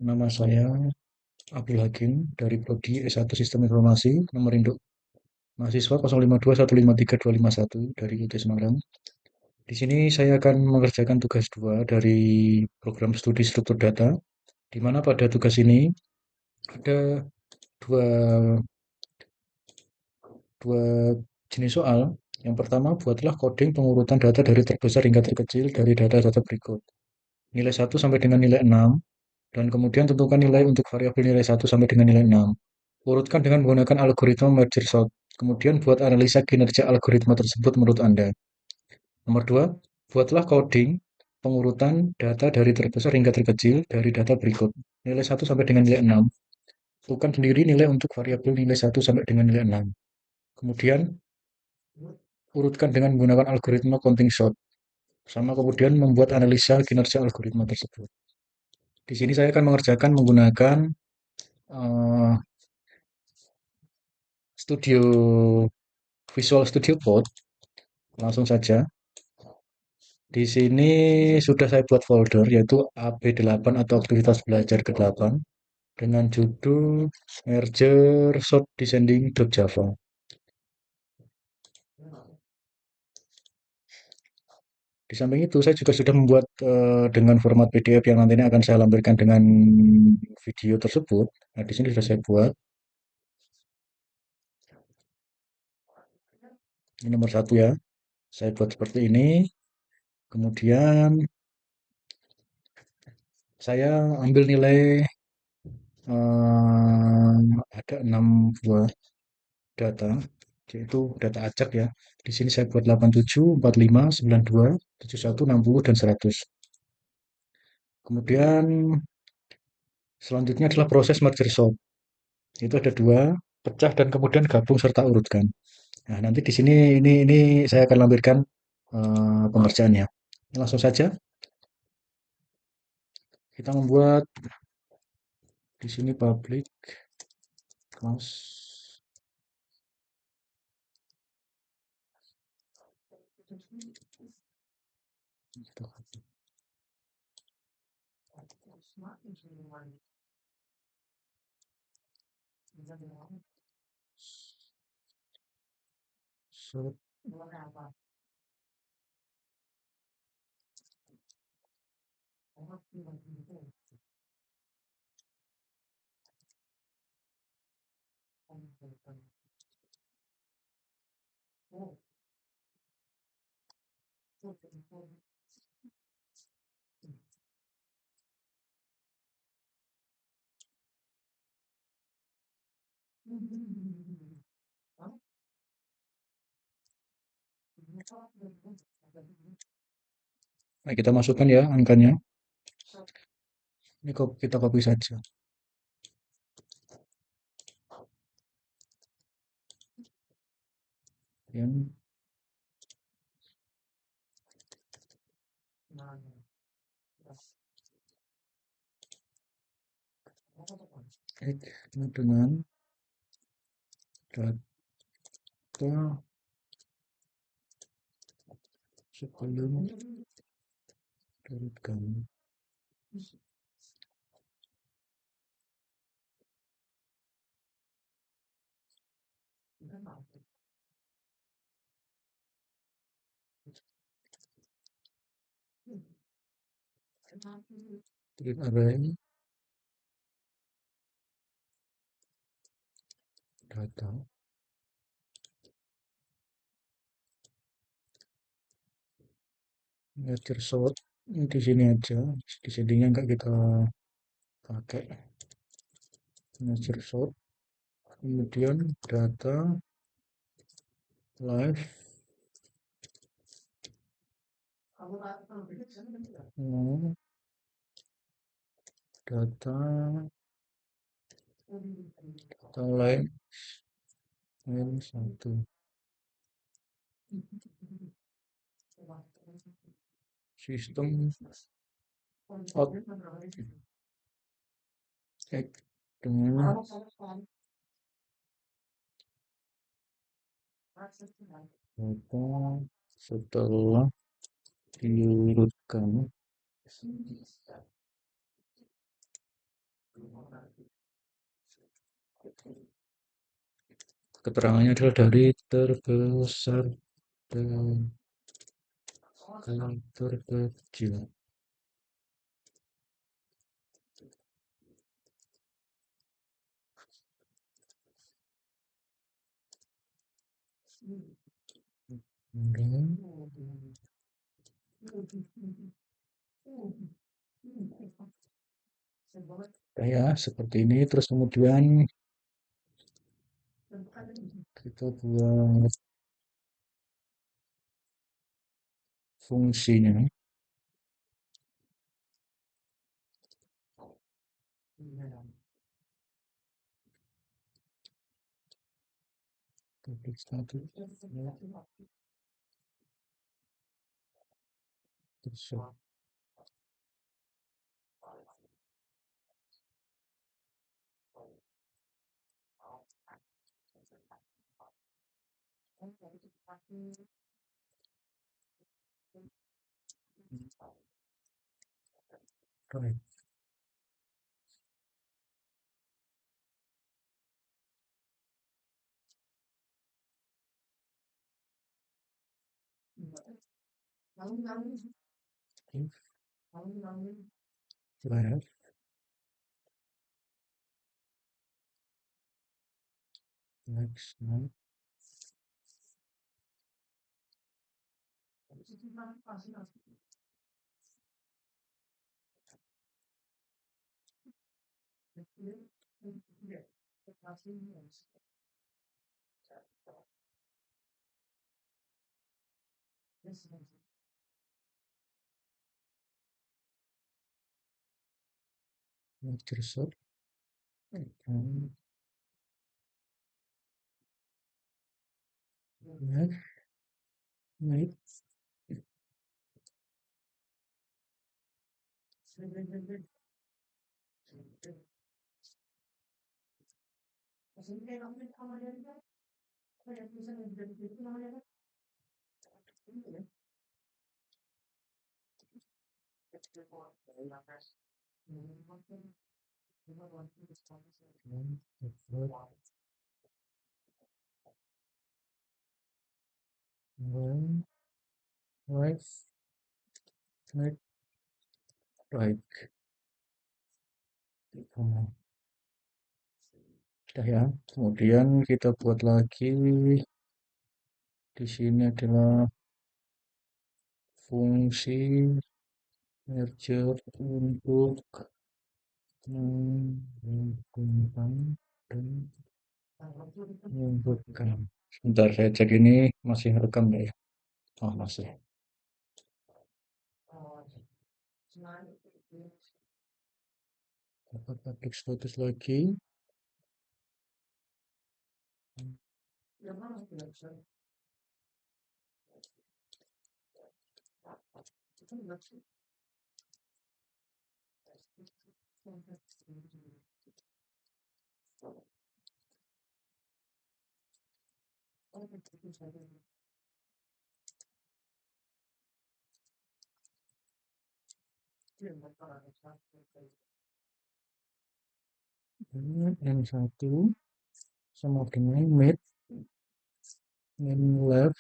Nama saya Abdul Hakim dari Prodi S1 Sistem Informasi, nomor induk mahasiswa 0521532251 dari UT Semarang. Di sini saya akan mengerjakan tugas 2 dari program studi struktur data, di mana pada tugas ini ada dua, dua jenis soal. Yang pertama, buatlah coding pengurutan data dari terbesar hingga terkecil dari data-data berikut. Nilai 1 sampai dengan nilai 6, dan kemudian tentukan nilai untuk variabel nilai 1 sampai dengan nilai 6. Urutkan dengan menggunakan algoritma merge sort. Kemudian buat analisa kinerja algoritma tersebut menurut Anda. Nomor 2, buatlah coding pengurutan data dari terbesar hingga terkecil dari data berikut. Nilai 1 sampai dengan nilai 6. Tentukan sendiri nilai untuk variabel nilai 1 sampai dengan nilai 6. Kemudian urutkan dengan menggunakan algoritma counting sort. Sama kemudian membuat analisa kinerja algoritma tersebut. Di sini saya akan mengerjakan menggunakan uh, Studio Visual Studio Code. Langsung saja. Di sini sudah saya buat folder yaitu AB8 atau aktivitas belajar ke-8 dengan judul merger sort descending.java. Di samping itu saya juga sudah membuat dengan format PDF yang nantinya akan saya lampirkan dengan video tersebut. Nah, di sini sudah saya buat. Ini nomor 1 ya. Saya buat seperti ini. Kemudian saya ambil nilai ada 6 buah data, yaitu data acak ya. Di sini saya buat 87, 45, 92, 71, 60, dan 100. Kemudian selanjutnya adalah proses merger sort. Itu ada dua, pecah dan kemudian gabung serta urutkan. Nah, nanti di sini ini saya akan lampirkan pengerjaannya. Langsung saja kita membuat di sini public class. Sort Nah, kita masukkan ya angkanya. Ini kita copy saja. Yang dengan data sebelum urutkan. Print array data merger sort ini di sini aja, di settingnya nggak kita pakai merger sort. Kemudian data live data live satu sistem out dengan data setelah diurutkan. Keterangannya adalah dari terbesar dan terkecil. Ya, seperti ini. Terus kemudian kita buat fungsinya. Klik satu, terus right. If left, next, no. Not cursor. Left, right. One, right, right, right. Sudah ya. Kemudian kita buat lagi di sini adalah fungsi merger untuk menghubungkan dan menghubungkan. Sebentar saya cek ini masih rekam nggak ya? Oh masih. Dapat public status lagi. N1 sama dengan min left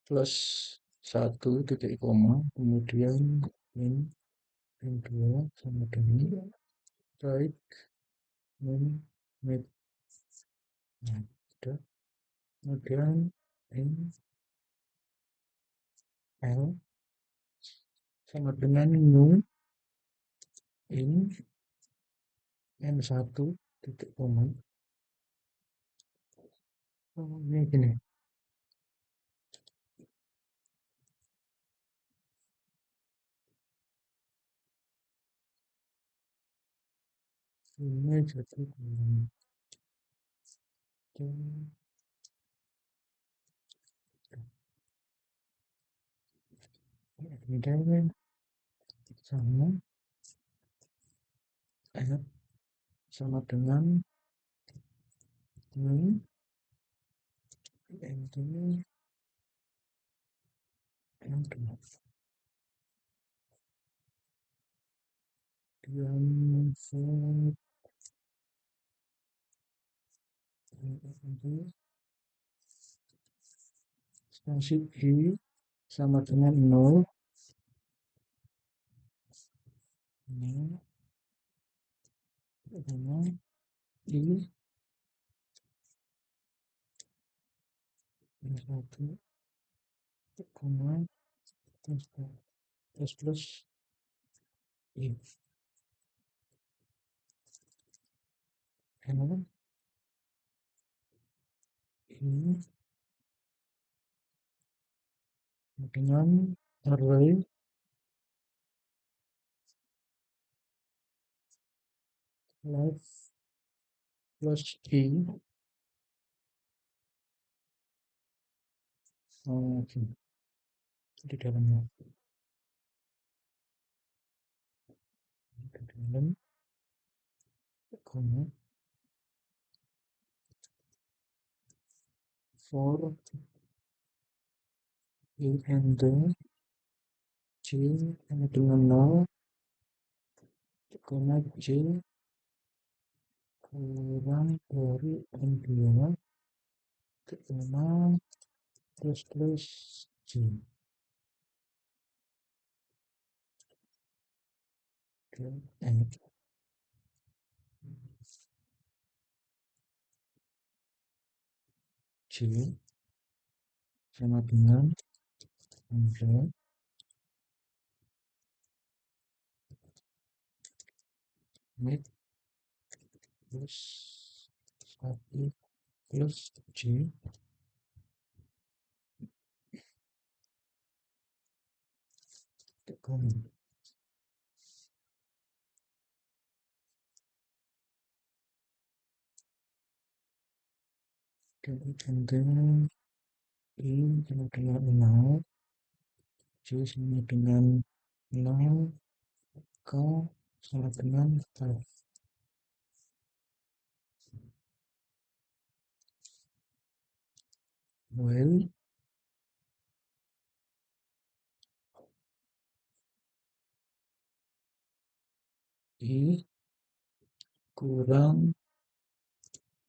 plus 1 titik koma, kemudian min N2 sama dengan right min mid. Nah, sudah. Kemudian N L sama dengan new in N1 titik koma. Oh, ini gini. Ini jadi kemudian sama sama dengan new N2 N2. Spasi I sama dengan 0, ini dengan I yang 1, koma, plus I. N I dengan array life plus I. Oke, di dalamnya, di dalam, koma, for I and J sama dengan 0, koma J kurang dari N2, koma, plus J. N J sama dengan N mid plus 1 plus J, koma, kemudian I sama dengan 0, J sama dengan 0, K sama dengan 5. Well, I kurang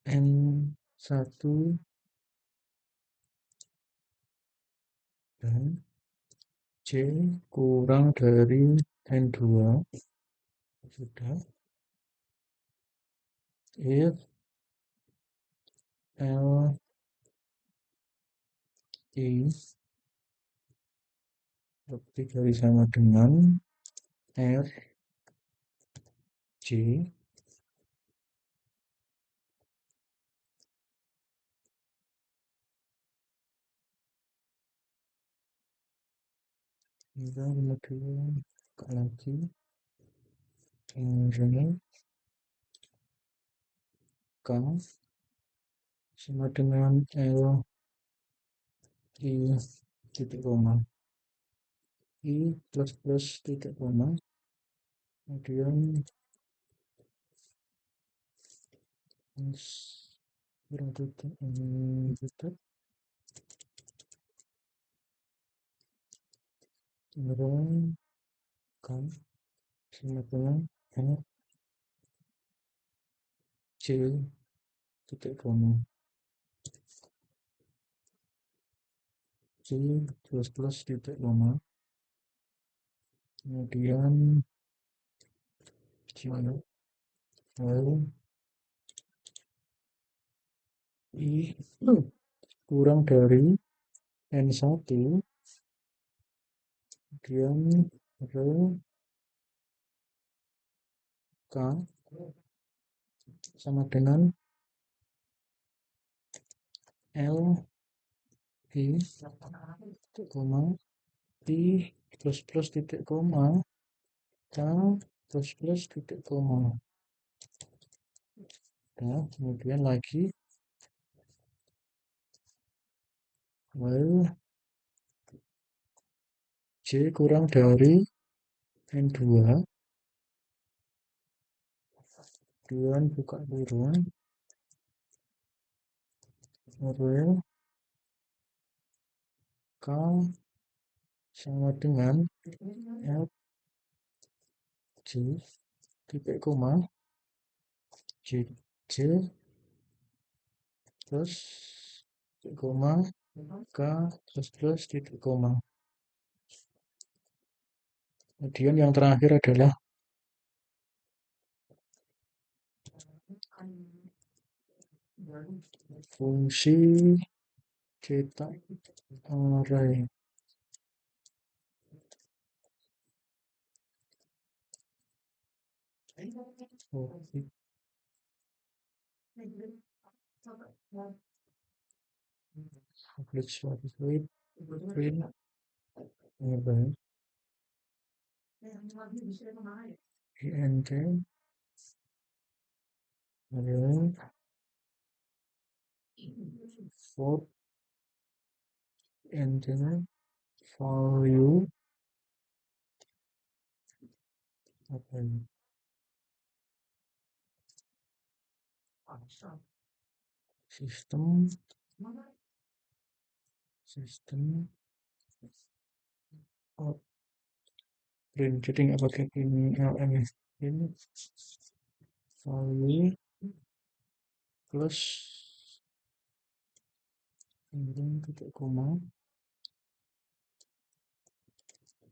N1 dan J kurang dari N2. Sudah. If L I lebih dari sama dengan R J, kita kemudian buka lagi ini K sama dengan L I titik koma, I plus titik koma, kemudian kurang titik ini titik, kemudian K sama dengan N J titik koma, J plus titik koma, kemudian J lalu I kurang dari N1, kemudian R K sama dengan L I titik koma, I plus titik koma, K plus titik koma. Nah, kemudian lagi while J kurang dari N2, kemudian buka kurung, rel K sama dengan L J titik koma, J, J, terus titik koma, K, terus titik koma. Kemudian yang terakhir adalah fungsi cetak array. Oh, public swap print array int array for int value apa ini? Sistem sistem out print, jadi nggak pakai ini lm, ini value plus ini titik koma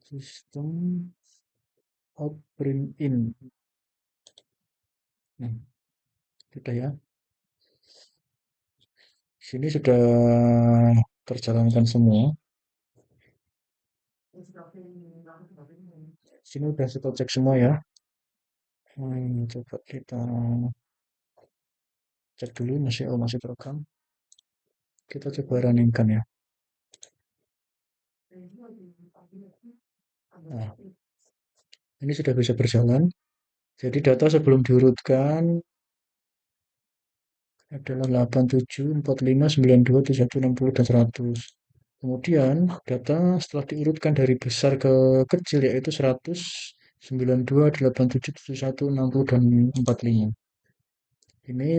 sistem out print in. Nah, sudah ya. Sini sudah terjalankan semua. Sini udah kita cek semua ya. Coba kita cek dulu masih program. Kita coba runningkan ya. Nah, ini sudah bisa berjalan. Jadi data sebelum diurutkan adalah 8745927160 dan 100. Kemudian data setelah diurutkan dari besar ke kecil yaitu 192877160 dan 45. Ini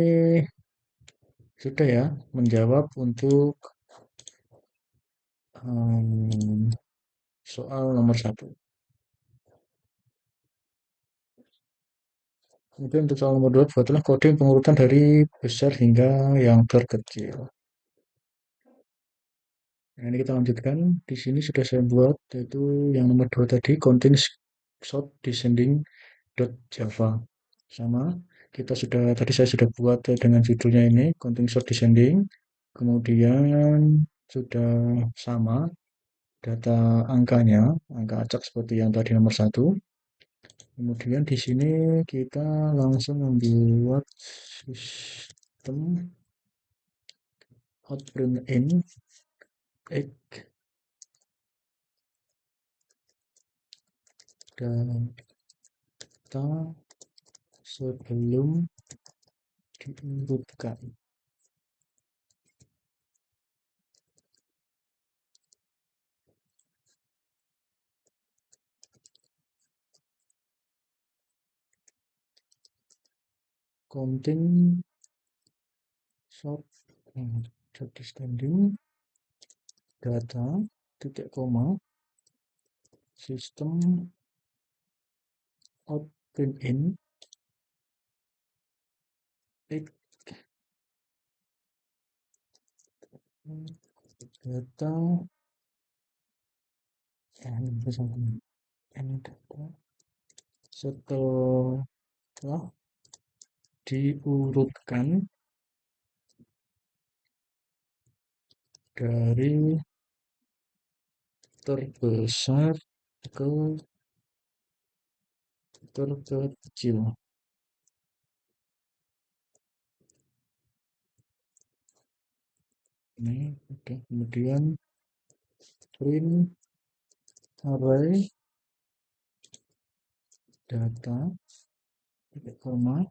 sudah ya menjawab untuk soal nomor 1. Kemudian untuk soal nomor 2 buatlah kode pengurutan dari besar hingga yang terkecil. Nah, ini kita lanjutkan. Di sini sudah saya buat yaitu yang nomor 2 tadi contains sort descending Java. Sama kita sudah tadi saya sudah buat dengan judulnya ini contains sort descending. Kemudian sudah sama data angkanya, angka acak seperti yang tadi nomor 1. Kemudian di sini kita langsung membuat sistem outprint in x data sebelum diurutkan. Contain sort jadi standing data titik koma sistem outprint in x data data setelah diurutkan dari terbesar ke terkecil. Ini oke. Kemudian print array data titik koma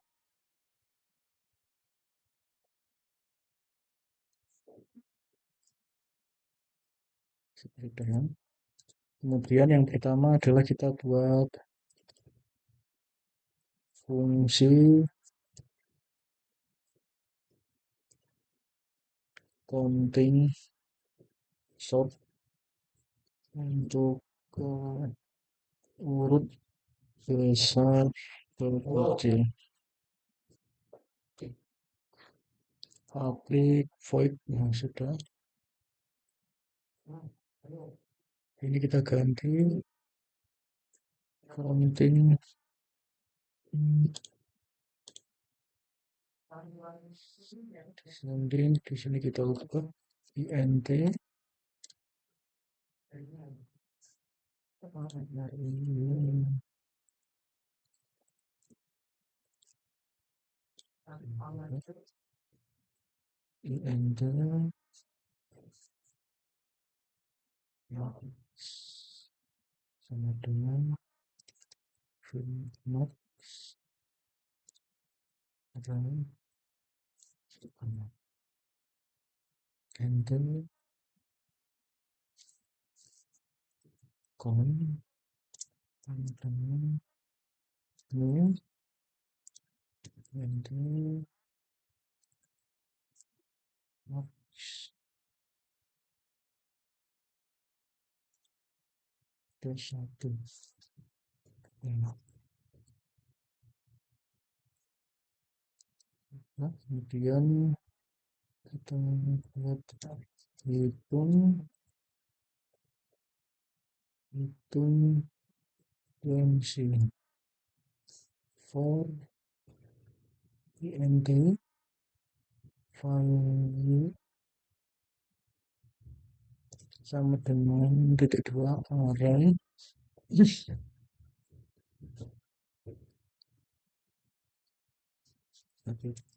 seperti itu ya. Kemudian yang pertama adalah kita buat fungsi counting sort untuk urut besar kecil. Public void yang sudah. Ini kita ganti counting. Kemudian di sini kita ubah int int sama dengan not adalah enter con sama dengan new enter box plus satu. Nah, kemudian kita lihat hitung hitung dimensi for int value sama dengan titik dua array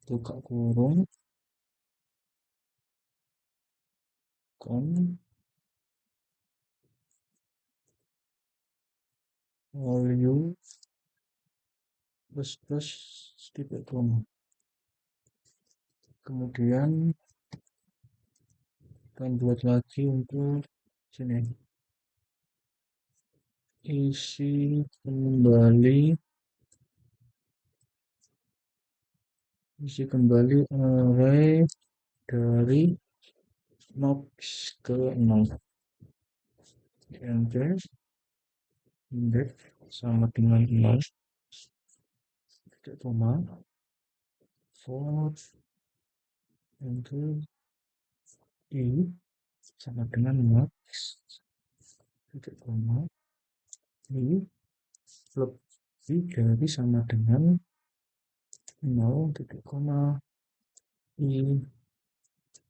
buka kurung con value plus titik koma. Kemudian kita buat lagi untuk sini isi kembali array dari max ke 0. Enter index sama dengan 0 titik koma for enter i sama dengan max titik koma i lebih dari sama dengan 0 titik koma i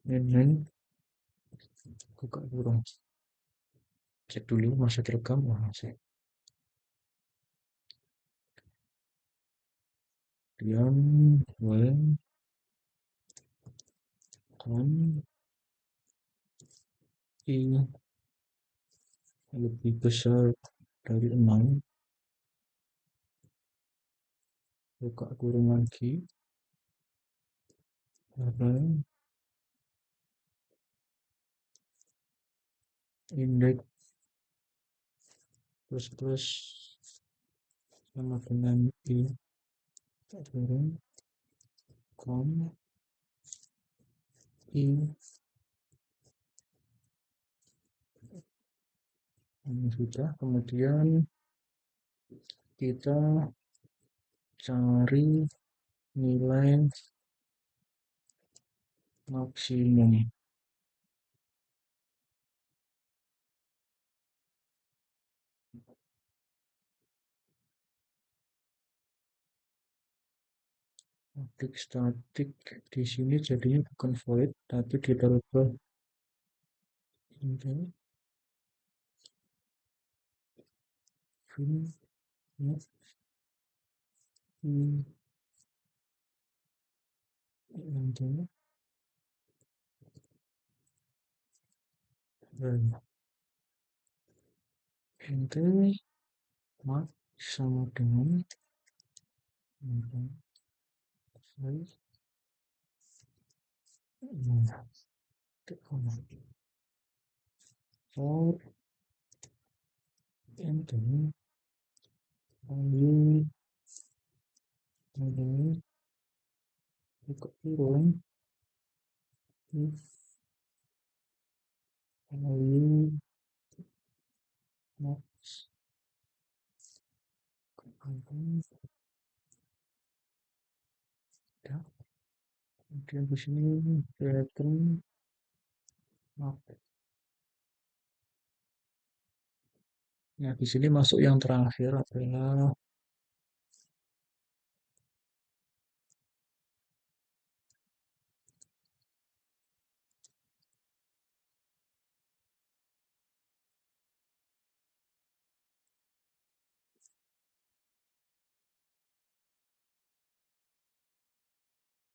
min buka kurung. Cek dulu masih terekam. Masih. Kemudian when con i lebih besar dari 6 buka kurung lagi array index plus sama dengan i kurung con i ini sudah. Kemudian kita cari nilai maksimum. Objek statik di sini jadinya bukan void tapi kita rubah ini ini max sama dengan for enter value buka kurung if value max Kemudian di sini pattern apa? Nah, di sini masuk yang terakhir adalah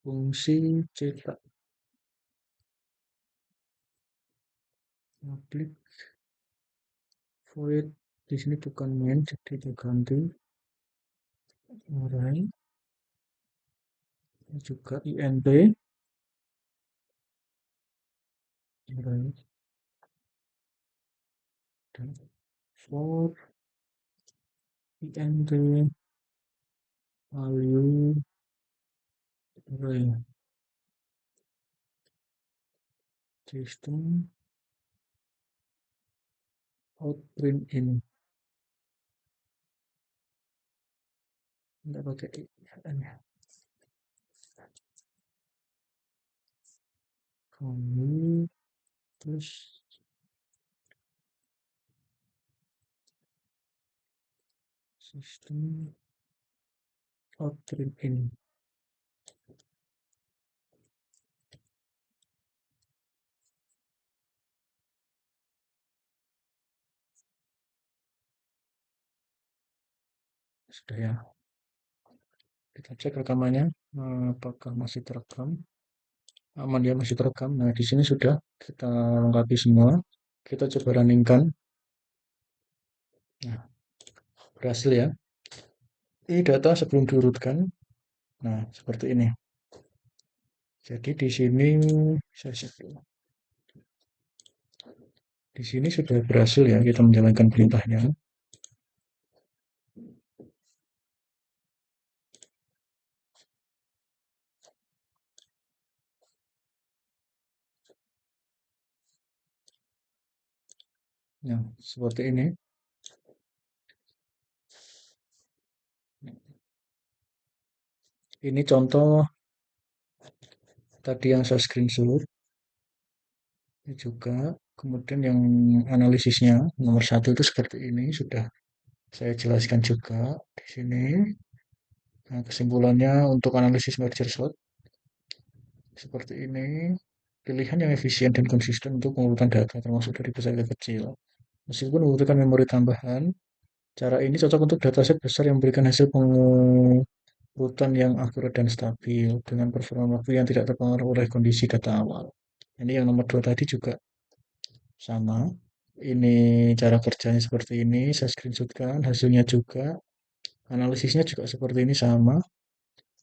fungsi cetak public void. Di sini bukan main, jadi diganti array juga int array dan for int value array system out print in. Nggak pakai IN ya. Kami terus sistem out print in. Sudah ya, kita cek rekamannya apakah masih terekam. Aman ya, masih terekam. Nah, di sini sudah kita lengkapi semua. Kita coba runningkan. Nah, berhasil ya. Ini data sebelum diurutkan. Nah, seperti ini. Jadi di sini saya cek dulu. Di sini sudah berhasil ya kita menjalankan perintahnya. Nah, seperti ini. Ini contoh tadi yang saya screenshot. Ini juga. Kemudian yang analisisnya nomor satu itu seperti ini. Sudah saya jelaskan juga di sini. Nah, kesimpulannya untuk analisis merger sort seperti ini. Pilihan yang efisien dan konsisten untuk pengurutan data termasuk dari besar ke kecil. Meskipun membutuhkan memori tambahan, cara ini cocok untuk dataset besar yang memberikan hasil pengurutan yang akurat dan stabil dengan performa waktu yang tidak terpengaruh oleh kondisi data awal. Ini yang nomor dua tadi juga sama. Ini cara kerjanya seperti ini, saya screenshotkan, hasilnya juga, analisisnya juga seperti ini sama.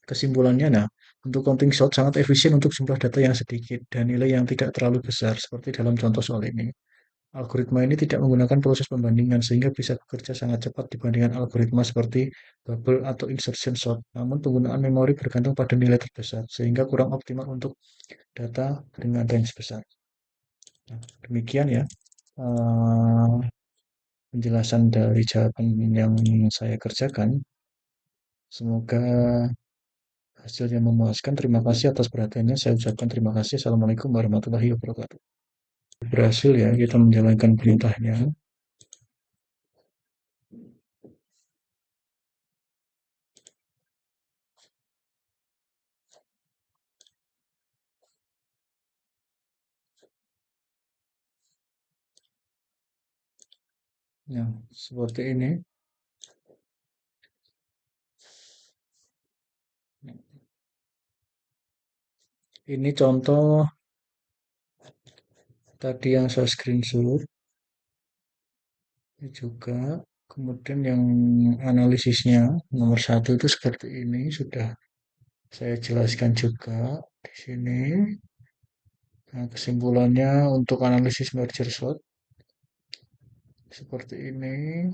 Kesimpulannya, nah, untuk counting shot sangat efisien untuk jumlah data yang sedikit dan nilai yang tidak terlalu besar, seperti dalam contoh soal ini. Algoritma ini tidak menggunakan proses pembandingan sehingga bisa bekerja sangat cepat dibandingkan algoritma seperti bubble atau insertion sort. Namun penggunaan memori bergantung pada nilai terbesar sehingga kurang optimal untuk data dengan range besar. Nah, demikian ya penjelasan dari jawaban yang saya kerjakan. Semoga hasilnya memuaskan. Terima kasih atas perhatiannya. Saya ucapkan terima kasih. Assalamualaikum warahmatullahi wabarakatuh. Berhasil ya kita menjalankan perintahnya. Ya, seperti ini. Ini contoh tadi yang saya screenshot. Ini juga. Kemudian yang analisisnya nomor satu itu seperti ini. Sudah saya jelaskan juga di sini. Nah, kesimpulannya untuk analisis merger sort seperti ini.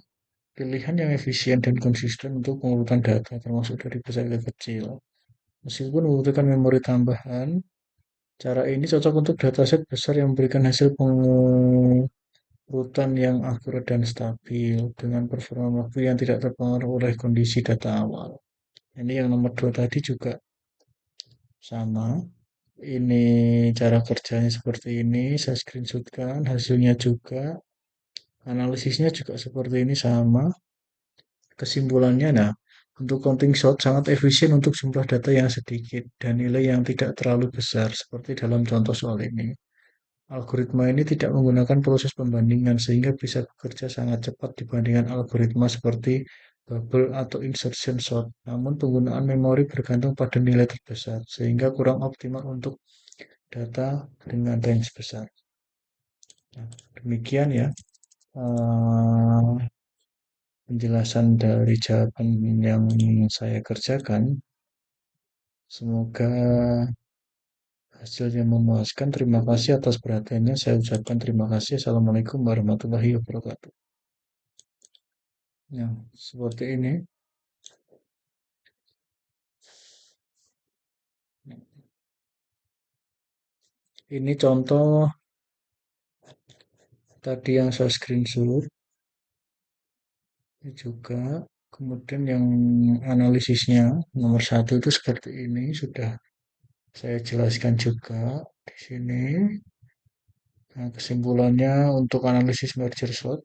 Pilihan yang efisien dan konsisten untuk pengurutan data termasuk dari besar ke kecil. Meskipun membutuhkan memori tambahan, cara ini cocok untuk dataset besar yang memberikan hasil pengurutan yang akurat dan stabil dengan performa waktu yang tidak terpengaruh oleh kondisi data awal. Ini yang nomor dua tadi juga sama. Ini cara kerjanya seperti ini, saya screenshotkan, hasilnya juga, analisisnya juga seperti ini sama. Kesimpulannya, nah, untuk counting shot sangat efisien untuk jumlah data yang sedikit dan nilai yang tidak terlalu besar, seperti dalam contoh soal ini. Algoritma ini tidak menggunakan proses pembandingan sehingga bisa bekerja sangat cepat dibandingkan algoritma seperti bubble atau insertion sort. Namun penggunaan memori bergantung pada nilai terbesar sehingga kurang optimal untuk data dengan range besar. Nah, demikian ya penjelasan dari jawaban yang saya kerjakan. Semoga hasilnya memuaskan. Terima kasih atas perhatiannya. Saya ucapkan terima kasih. Assalamualaikum warahmatullahi wabarakatuh. Ya, seperti ini. Ini contoh tadi yang saya screenshot. Ini juga. Kemudian yang analisisnya nomor satu itu seperti ini. Sudah saya jelaskan juga di sini. Nah, kesimpulannya untuk analisis merger sort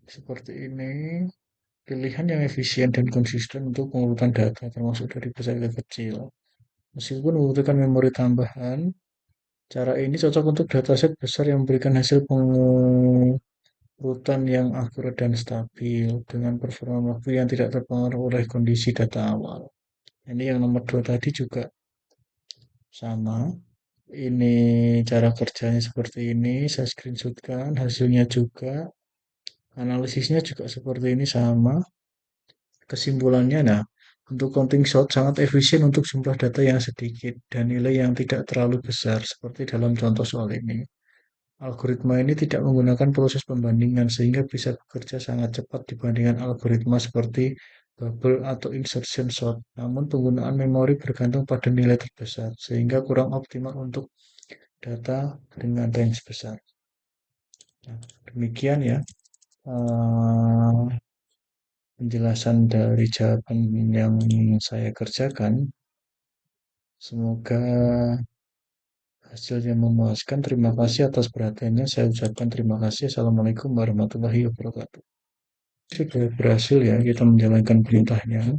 seperti ini. Pilihan yang efisien dan konsisten untuk pengurutan data termasuk dari besar ke kecil. Meskipun membutuhkan memori tambahan, cara ini cocok untuk dataset besar yang memberikan hasil pengurutan yang akurat dan stabil dengan performa waktu yang tidak terpengaruh oleh kondisi data awal. Ini yang nomor dua tadi juga sama. Ini cara kerjanya seperti ini. Saya screenshotkan, hasilnya juga, analisisnya juga seperti ini sama. Kesimpulannya, nah, untuk counting shot sangat efisien untuk jumlah data yang sedikit dan nilai yang tidak terlalu besar, seperti dalam contoh soal ini. Algoritma ini tidak menggunakan proses pembandingan sehingga bisa bekerja sangat cepat dibandingkan algoritma seperti bubble atau insertion sort. Namun penggunaan memori bergantung pada nilai terbesar sehingga kurang optimal untuk data dengan range besar. Nah, demikian ya penjelasan dari jawaban yang saya kerjakan. Semoga hasilnya memuaskan. Terima kasih atas perhatiannya. Saya ucapkan terima kasih. Assalamualaikum warahmatullahi wabarakatuh. Sudah berhasil ya kita menjalankan perintahnya.